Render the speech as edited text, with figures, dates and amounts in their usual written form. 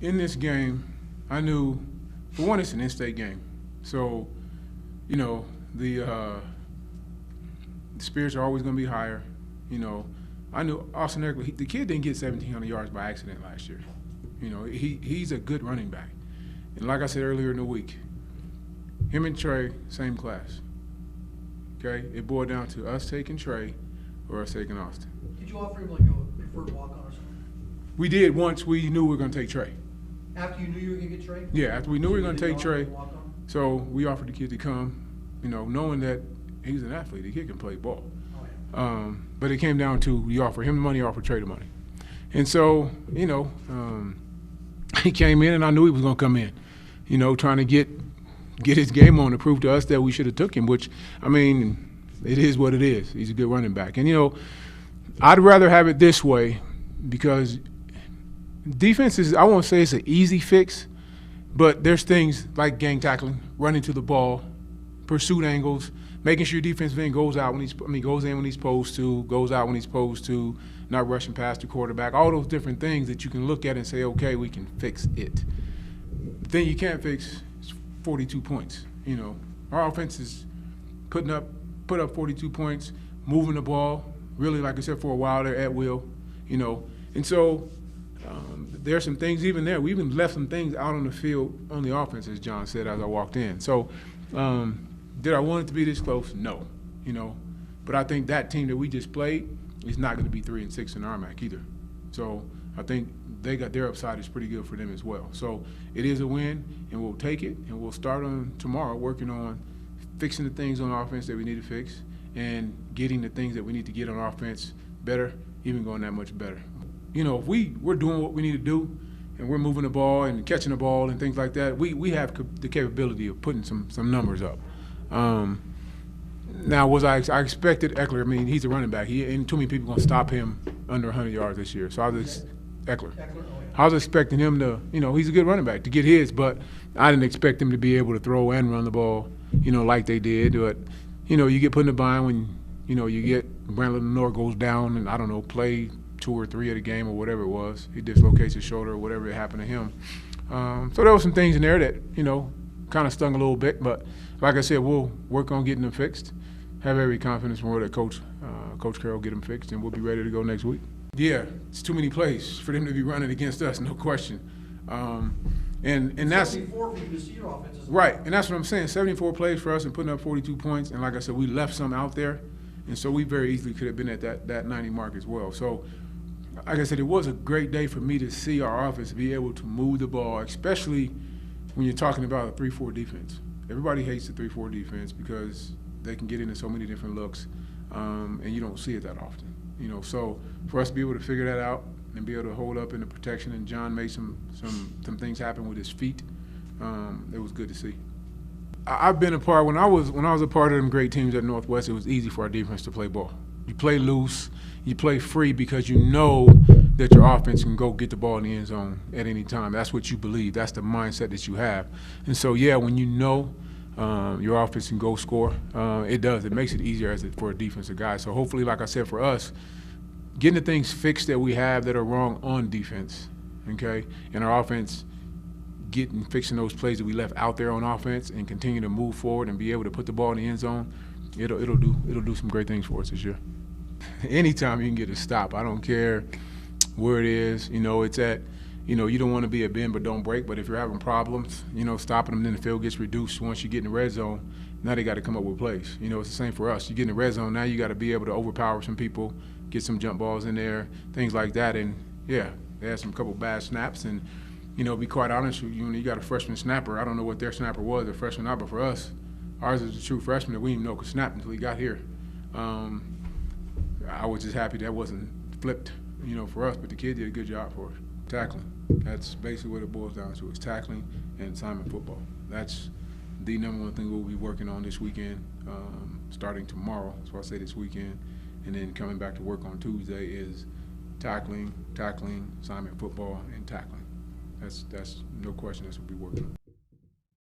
in this game, I knew, for one, it's an in-state game. So, you know, the spirits are always going to be higher. You know, I knew Austin Eckler, the kid didn't get 1,700 yards by accident last year. You know, he's a good running back. And like I said earlier in the week, him and Trey, same class. Okay? It boiled down to us taking Trey or us taking Austin. Did you offer him like a preferred walk-on or something? We did once we knew we were going to take Trey. After you knew you were going to get Trey? Yeah, after we knew we were going to take Trey. Walk-on? So we offered the kid to come, you know, knowing that he's an athlete. The kid can play ball. Oh, yeah. But it came down to you offer him the money, offer Trey the money. And so, you know, he came in and I knew he was going to come in, you know, trying to get his game on to prove to us that we should have took him, which, I mean, it is what it is. He's a good running back. And, you know, I'd rather have it this way because defense is, I won't say it's an easy fix, but there's things like gang tackling, running to the ball, pursuit angles, making sure your defensive end goes in when he's supposed to, goes out when he's supposed to, not rushing past the quarterback, all those different things that you can look at and say, okay, we can fix it. The thing you can't fix is 42 points. You know, our offense is put up 42 points, moving the ball, really, like I said, for a while there at will, you know. And so there are some things even there. We even left some things out on the field on the offense, as John said as I walked in. So did I want it to be this close? No, you know. But I think that team that we just played is not going to be 3-6 in RMAC either. So I think they got their upside is pretty good for them as well. So it is a win, and we'll take it, and we'll start on tomorrow working on fixing the things on offense that we need to fix and getting the things that we need to get on offense better, even going that much better. You know, if we're doing what we need to do and we're moving the ball and catching the ball and things like that, we have the capability of putting some numbers up. Now, I expected Eckler. I mean, he's a running back. And too many people going to stop him under 100 yards this year. So Eckler. I was expecting him to, you know, he's a good running back to get his, but I didn't expect him to be able to throw and run the ball, you know, like they did. But, you know, you get put in a bind when, you know, you get Brandon Lenore goes down and, I don't know, play 2 or 3 of the game or whatever it was. He dislocates his shoulder or whatever happened to him. So there were some things in there that, you know, kind of stung a little bit. But like I said, we'll work on getting them fixed. Have every confidence more that Coach Carroll get them fixed, and we'll be ready to go next week. Yeah, it's too many plays for them to be running against us, no question. And that's 74 for you to see your offense. Right, and that's what I'm saying. 74 plays for us and putting up 42 points. And like I said, we left some out there, and so we very easily could have been at that 90 mark as well. So, like I said, it was a great day for me to see our offense be able to move the ball, especially when you're talking about a 3-4 defense. Everybody hates the 3-4 defense because they can get into so many different looks, and you don't see it that often. You know, so for us to be able to figure that out and be able to hold up in the protection, and John made some things happen with his feet. It was good to see. I've been a part when I was a part of them great teams at Northwest. It was easy for our defense to play ball. You play loose, you play free because you know that your offense can go get the ball in the end zone at any time. That's what you believe. That's the mindset that you have. And so yeah, when you know your offense can go score, it does. It makes it easier for a defensive guy. So hopefully, like I said, for us, getting the things fixed that we have that are wrong on defense, okay, and our offense fixing those plays that we left out there on offense and continue to move forward and be able to put the ball in the end zone, it'll do some great things for us this year. Anytime you can get a stop, I don't care where it is. You know, it's at, you know, you don't want to be a bend but don't break, but if you're having problems, you know, stopping them, then the field gets reduced once you get in the red zone. Now they got to come up with plays. You know, it's the same for us. You get in the red zone, now you got to be able to overpower some people, get some jump balls in there, things like that. And, yeah, they had some couple bad snaps. And, you know, to be quite honest with you, when you got a freshman snapper, I don't know what their snapper was, a freshman not, but for us, ours is a true freshman that we didn't even know could snap until he got here. I was just happy that wasn't flipped, you know, for us, but the kid did a good job for us. Tackling. That's basically what it boils down to, is tackling and assignment football. That's the number one thing we'll be working on this weekend, starting tomorrow. That's why I say this weekend. And then coming back to work on Tuesday is tackling, assignment football, and tackling. That's no question that's what we'll be working on.